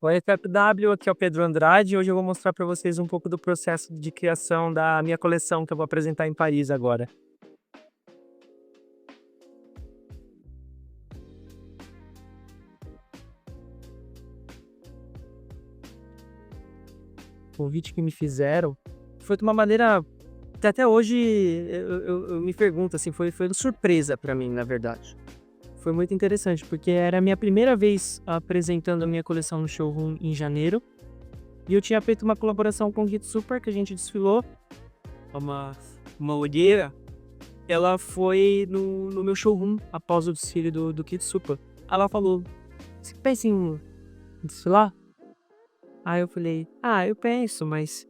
Oi, FFW, aqui é o Pedro Andrade e hoje eu vou mostrar para vocês um pouco do processo de criação da minha coleção que eu vou apresentar em Paris agora. O convite que me fizeram foi de uma maneira que até hoje eu me pergunto, assim, foi surpresa para mim, na verdade. Foi muito interessante, porque era a minha primeira vez apresentando a minha coleção no showroom em janeiro e eu tinha feito uma colaboração com o Kit Super, que a gente desfilou, uma, uma olheira. Ela foi no meu showroom após o desfile do Kid Super. Ela falou: "Você pensa em desfilar?" Aí eu falei: "Ah, eu penso, mas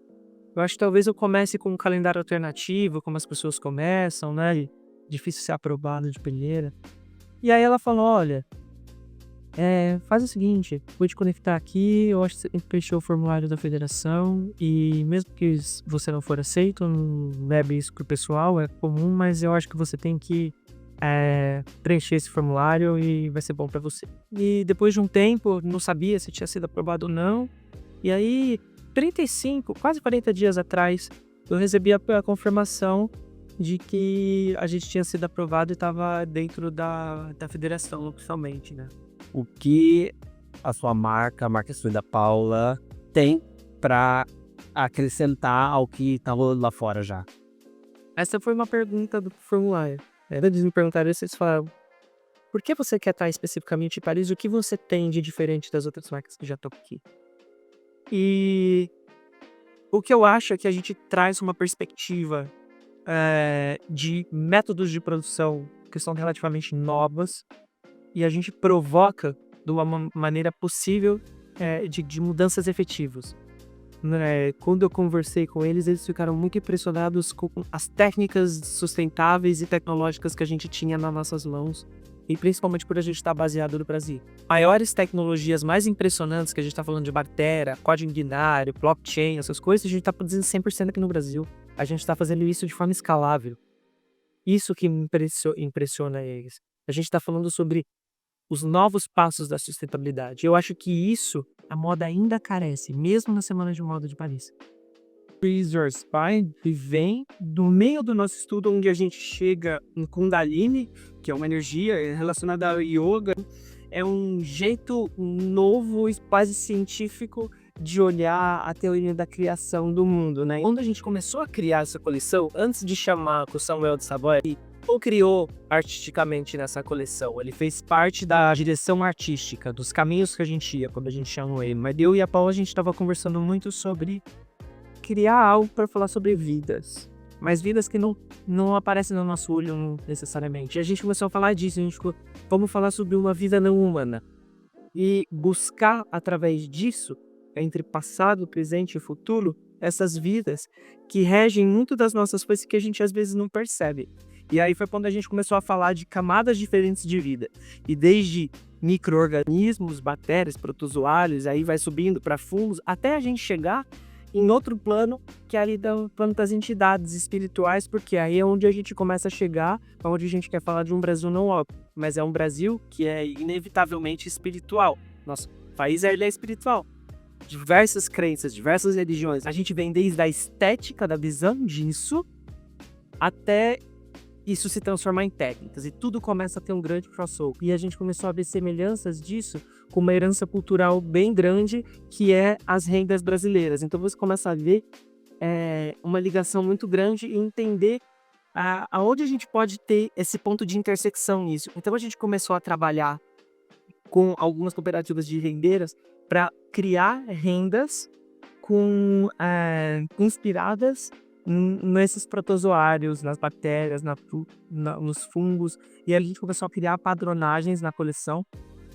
eu acho que talvez eu comece com um calendário alternativo, como as pessoas começam, né, e difícil ser aprovado de primeira." E aí ela falou: "Olha, faz o seguinte, vou te conectar aqui, eu acho que você tem que preencher o formulário da federação e mesmo que você não for aceito, não leve isso pro pessoal, é comum, mas eu acho que você tem que preencher esse formulário e vai ser bom pra você." E depois de um tempo, não sabia se tinha sido aprovado ou não. E aí, 35, quase 40 dias atrás, eu recebi a confirmação de que a gente tinha sido aprovado e estava dentro da federação oficialmente, né? O que a sua marca, a marca sua e da Paula, tem para acrescentar ao que tá rolando lá fora já? Essa foi uma pergunta do formulário. Eles me perguntaram isso, eles falaram: "Por que você quer estar especificamente em Paris? O que você tem de diferente das outras marcas que já estão aqui?" E o que eu acho é que a gente traz uma perspectiva, de métodos de produção que são relativamente novas e a gente provoca de uma maneira possível, de mudanças efetivas, né. Quando eu conversei com eles, eles ficaram muito impressionados com as técnicas sustentáveis e tecnológicas que a gente tinha nas nossas mãos, e principalmente por a gente estar baseado no Brasil. Maiores tecnologias mais impressionantes, que a gente está falando de bactéria, código binário, blockchain, essas coisas, a gente está produzindo 100% aqui no Brasil. A gente está fazendo isso de forma escalável. Isso que me impressiona eles. A gente está falando sobre os novos passos da sustentabilidade. Eu acho que isso a moda ainda carece, mesmo na Semana de Moda de Paris. Freeze Your Spine vem do meio do nosso estudo, onde a gente chega em Kundalini, que é uma energia relacionada ao yoga. É um jeito novo e quase científico de olhar a teoria da criação do mundo, né? Quando a gente começou a criar essa coleção, antes de chamar com o Samuel de Savoy, ele o criou artisticamente nessa coleção. Ele fez parte da direção artística, dos caminhos que a gente ia quando a gente chamou ele. Mas eu e a Paula, a gente estava conversando muito sobre criar algo para falar sobre vidas, mas vidas que não aparecem no nosso olho necessariamente. E a gente começou a falar disso, a gente ficou, vamos falar sobre uma vida não humana e buscar através disso, entre passado, presente e futuro, essas vidas que regem muito das nossas coisas que a gente às vezes não percebe. E aí foi quando a gente começou a falar de camadas diferentes de vida, e desde micro-organismos, bactérias, protozoários, aí vai subindo para fungos, até a gente chegar em outro plano, que é ali do plano das entidades espirituais, porque aí é onde a gente começa a chegar, onde a gente quer falar de um Brasil não óbvio, mas é um Brasil que é inevitavelmente espiritual. Nosso país ele é espiritual. Diversas crenças, diversas religiões. A gente vem desde a estética da visão disso até isso se transformar em técnicas, e tudo começa a ter um grande crossover. E a gente começou a ver semelhanças disso com uma herança cultural bem grande, que é as rendas brasileiras. Então você começa a ver uma ligação muito grande e entender aonde a gente pode ter esse ponto de intersecção nisso. Então a gente começou a trabalhar com algumas cooperativas de rendeiras para criar rendas inspiradas nesses protozoários, nas bactérias, nos fungos, e a gente começou a criar padronagens na coleção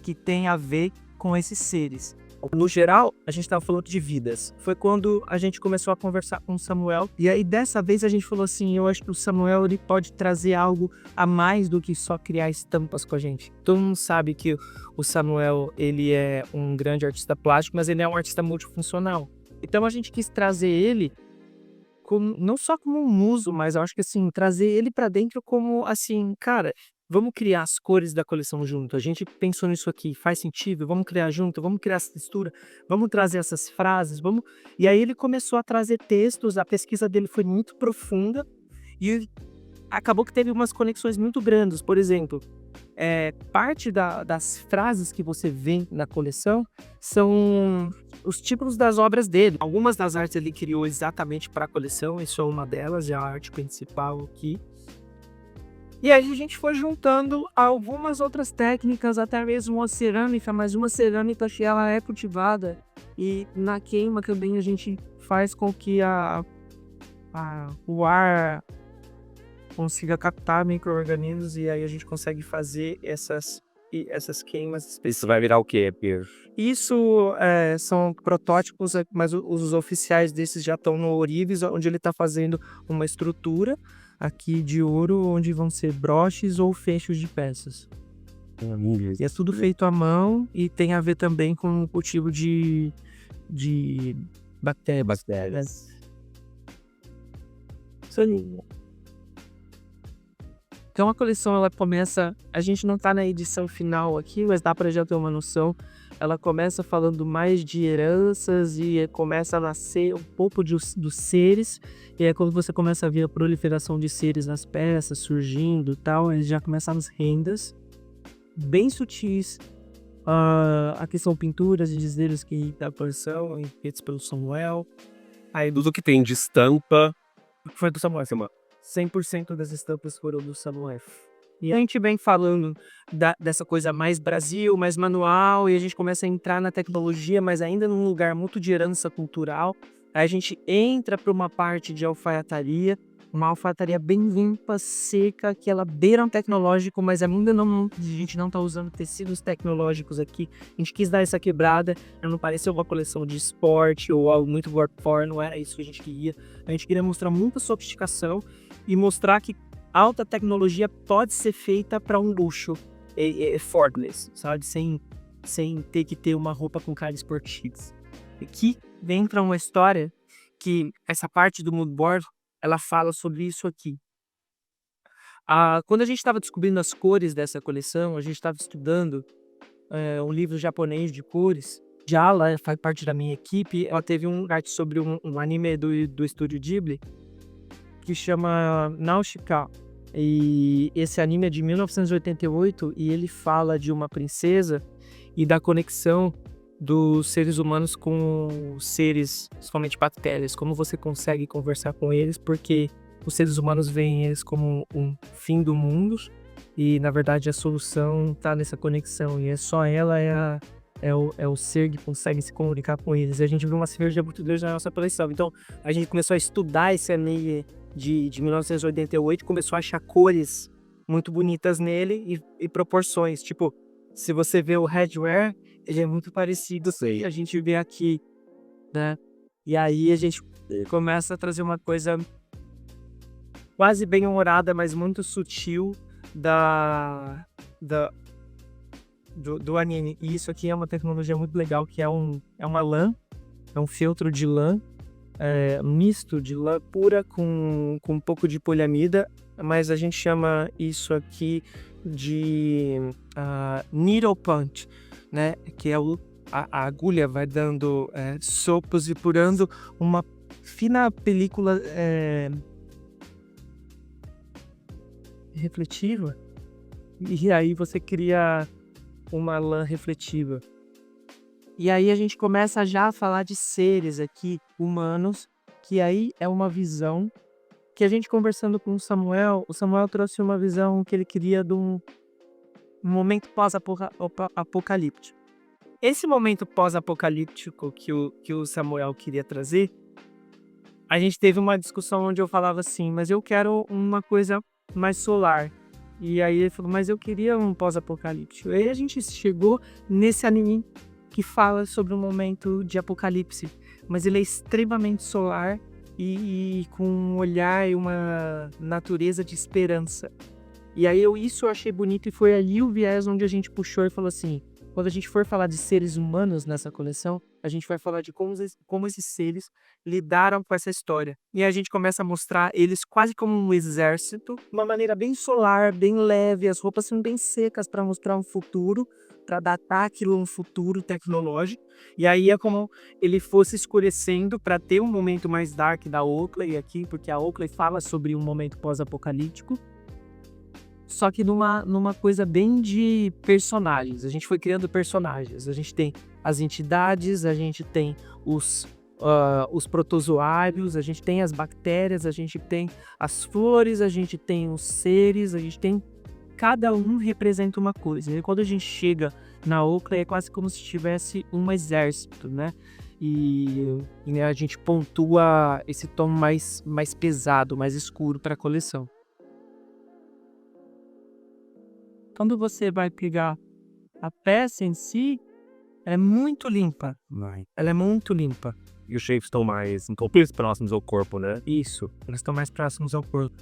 que tem a ver com esses seres. No geral, a gente estava falando de vidas. Foi quando a gente começou a conversar com o Samuel, e aí dessa vez a gente falou assim, eu acho que o Samuel ele pode trazer algo a mais do que só criar estampas com a gente. Todo mundo sabe que o Samuel ele é um grande artista plástico, mas ele é um artista multifuncional. Então a gente quis trazer ele não só como um muso, mas eu acho que assim, trazer ele pra dentro como assim, cara, vamos criar as cores da coleção junto. A gente pensou nisso aqui, faz sentido? Vamos criar junto, vamos criar essa textura, vamos trazer essas frases, vamos. E aí ele começou a trazer textos, a pesquisa dele foi muito profunda e acabou que teve umas conexões muito grandes. Por exemplo, parte das frases que você vê na coleção são os títulos das obras dele. Algumas das artes ele criou exatamente para a coleção, isso é uma delas, é a arte principal aqui. E aí a gente foi juntando algumas outras técnicas, até mesmo a cerâmica, mas uma cerâmica que ela é cultivada e na queima também a gente faz com que o ar consiga captar micro-organismos e aí a gente consegue fazer essas queimas. Isso vai virar o quê, Pedro? Isso são protótipos, mas os oficiais desses já estão no ourives, onde ele está fazendo uma estrutura aqui de ouro, onde vão ser broches ou fechos de peças. E é tudo feito à mão e tem a ver também com o cultivo de bactérias. Então a coleção ela começa, a gente não está na edição final aqui, mas dá para já ter uma noção. Ela começa falando mais de heranças e começa a nascer um pouco dos seres. E é quando você começa a ver a proliferação de seres nas peças surgindo e tal, aí já começam as rendas bem sutis. Aqui são pinturas e dizeres que da coleção, feitos pelo Samuel. Aí tudo que tem de estampa Foi do Samuel. 100% das estampas foram do Samuel. E a gente vem falando dessa coisa mais Brasil, mais manual, e a gente começa a entrar na tecnologia, mas ainda num lugar muito de herança cultural. Aí a gente entra para uma parte de alfaiataria, uma alfaiataria bem limpa, seca, que ela beira um tecnológico, mas ainda não, a gente não está usando tecidos tecnológicos aqui. A gente quis dar essa quebrada, não pareceu uma coleção de esporte ou algo muito workfor, não era isso que a gente queria. A gente queria mostrar muita sofisticação e mostrar que alta tecnologia pode ser feita para um luxo effortless, sabe? Sem ter que ter uma roupa com cara esportiva. Aqui vem para uma história que essa parte do mood board, ela fala sobre isso aqui. Quando a gente estava descobrindo as cores dessa coleção, a gente estava estudando um livro japonês de cores. Ela faz parte da minha equipe, ela teve um arte sobre um anime do estúdio Ghibli, que chama Nausicaa. E esse anime é de 1988 e ele fala de uma princesa e da conexão dos seres humanos com seres, principalmente bactérias. Como você consegue conversar com eles, porque os seres humanos veem eles como um fim do mundo e, na verdade, a solução está nessa conexão. E só ela é o ser que consegue se comunicar com eles. E a gente viu uma sinergia muito grande na nossa coleção. Então, a gente começou a estudar esse anime de 1988, começou a achar cores muito bonitas nele e proporções. Tipo, se você vê o headwear, ele é muito parecido com a gente vê aqui, né? E aí a gente começa a trazer uma coisa quase bem humorada, mas muito sutil do anime. E isso aqui é uma tecnologia muito legal, que é uma lã, é um feltro de lã, misto de lã pura com um pouco de poliamida, mas a gente chama isso aqui de needle punch, né? Que é a agulha vai dando sopros e purando uma fina película refletiva, e aí você cria uma lã refletiva. E aí a gente começa já a falar de seres aqui, humanos, que aí é uma visão que a gente conversando com o Samuel trouxe uma visão que ele queria de um momento pós-apocalíptico. Esse momento pós-apocalíptico que o Samuel queria trazer, a gente teve uma discussão onde eu falava assim, mas eu quero uma coisa mais solar. E aí ele falou, mas eu queria um pós-apocalíptico. E aí a gente chegou nesse anime que fala sobre um momento de apocalipse, mas ele é extremamente solar e com um olhar e uma natureza de esperança. E aí isso eu achei bonito e foi ali o viés onde a gente puxou e falou assim, quando a gente for falar de seres humanos nessa coleção, a gente vai falar de como esses seres lidaram com essa história. E a gente começa a mostrar eles quase como um exército, de uma maneira bem solar, bem leve, as roupas são bem secas para mostrar um futuro, para datar aquilo um futuro tecnológico. E aí é como ele fosse escurecendo para ter um momento mais dark da Oakley aqui, porque a Oakley fala sobre um momento pós-apocalíptico. Só que numa coisa bem de personagens. A gente foi criando personagens. A gente tem as entidades, a gente tem os protozoários, a gente tem as bactérias, a gente tem as flores, a gente tem os seres, a gente tem... Cada um representa uma coisa. E quando a gente chega na Oakley, é quase como se tivesse um exército, né? E a gente pontua esse tom mais pesado, mais escuro para a coleção. Quando você vai pegar a peça em si, ela é muito limpa. Ela é muito limpa. E os shapes estão mais próximos ao corpo, né? Isso, elas estão mais próximos ao corpo.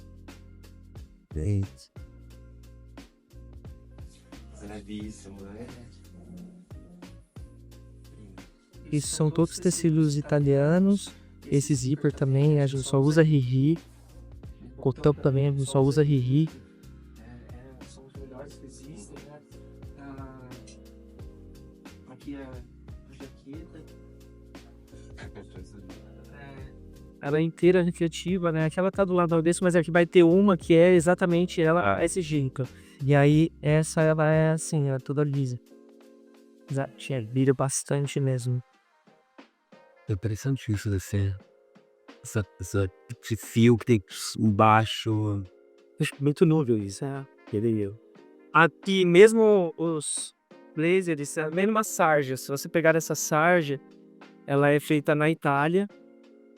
Levíssimo, né? Isso são todos tecidos italianos. Esse zíper também, a gente só usa Riri. Cotão também, a gente só usa Riri. São os melhores que existem, né? Aqui é a jaqueta. Ela é inteira recreativa, né? Aquela tá do lado desse, mas aqui vai ter uma que é exatamente ela, esse jeito. E aí, essa ela é assim, ela é toda lisa. Brilha bastante mesmo. É interessante isso, assim. Esse fio que tem embaixo. Muito núvel isso, Aqui mesmo os blazers, é a mesma sarja. Se você pegar essa sarja, ela é feita na Itália.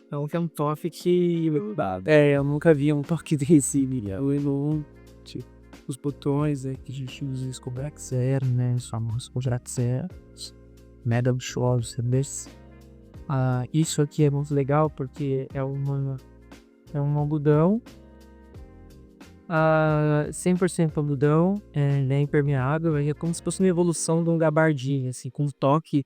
Então que é um toque que... eu nunca vi um toque desse. Os botões que a gente usa isso com Black Zero, né? Os famosos Black Zero. Madame Shows, isso aqui é muito legal porque é um algodão. 100% algodão, ele é impermeável, é como se fosse uma evolução de um gabardine, assim, com um toque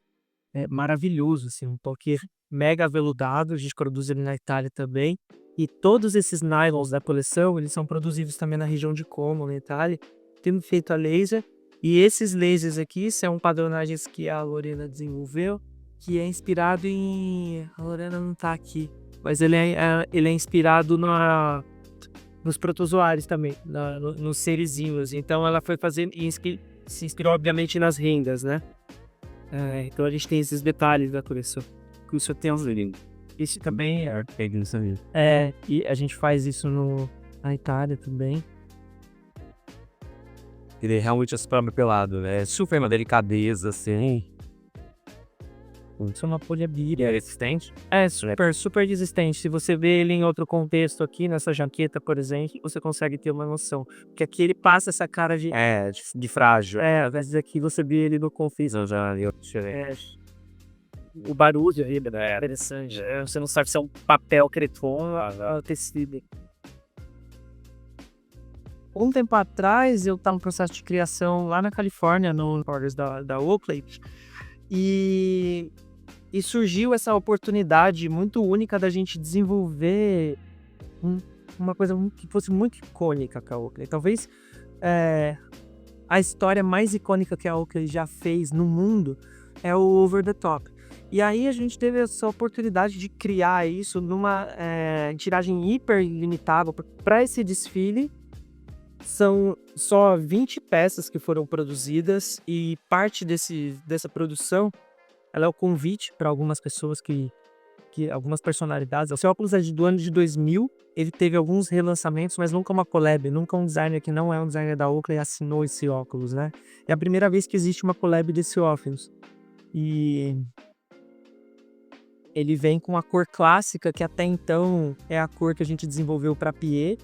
maravilhoso, assim, um toque mega aveludado. A gente produz ele na Itália também. E todos esses nylons da coleção, eles são produzidos também na região de Como, na Itália, tendo feito a laser. E esses lasers aqui são padronagens que a Lorena desenvolveu, que é inspirado em... A Lorena não tá aqui, mas ele é inspirado nos protozoários também, nos serezinhos. Então ela foi fazendo e se inspirou obviamente nas rendas, né? Então a gente tem esses detalhes da coleção. Que isso tem uns lindos. Isso também e a gente faz isso na Itália também. Ele é realmente é super pelado, né? Super uma delicadeza, assim. Isso é uma poliamida. E é resistente? É super resistente. Se você vê ele em outro contexto aqui, nessa jaqueta, por exemplo, você consegue ter uma noção. Porque aqui ele passa essa cara de frágil. às vezes aqui você vê ele no conflito. O barulho aí é interessante. Você não sabe se é um papel creton ou tecido. Um tempo atrás, eu estava no processo de criação lá na Califórnia, no Orders da Oakley, e surgiu essa oportunidade muito única da gente desenvolver uma coisa que fosse muito icônica com a Oakley. Talvez a história mais icônica que a Oakley já fez no mundo é o Over the Top. E aí a gente teve essa oportunidade de criar isso numa tiragem hiper limitada para esse desfile. São só 20 peças que foram produzidas e parte dessa produção ela é o convite para algumas pessoas que algumas personalidades. O seu óculos é do ano de 2000, ele teve alguns relançamentos, mas nunca uma collab, nunca um designer que não é um designer da Oakley assinou esse óculos, né? É a primeira vez que existe uma collab desse óculos. E ele vem com a cor clássica, que até então é a cor que a gente desenvolveu para Pied,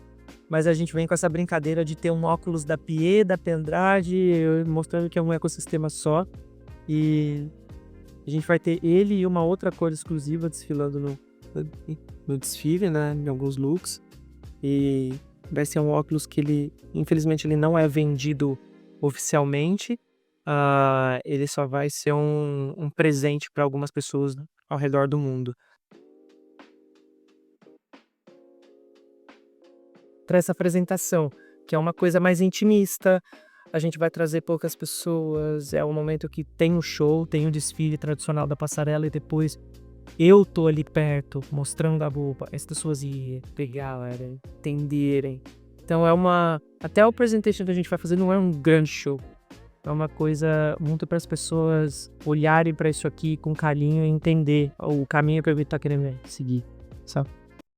mas a gente vem com essa brincadeira de ter um óculos da Pied, da Pendrade, mostrando que é um ecossistema só. E a gente vai ter ele e uma outra cor exclusiva desfilando no desfile, né, em alguns looks. E vai ser um óculos que infelizmente ele não é vendido oficialmente, ele só vai ser um presente para algumas pessoas ao redor do mundo. Para essa apresentação, que é uma coisa mais intimista, a gente vai trazer poucas pessoas, é o momento que tem o show, tem o desfile tradicional da passarela e depois eu tô ali perto, mostrando a roupa, as pessoas irem, pegarem, entenderem. Então até o presentation que a gente vai fazer não é um grande show. É uma coisa muito para as pessoas olharem para isso aqui com carinho e entender o caminho que a gente tá querendo seguir, sabe?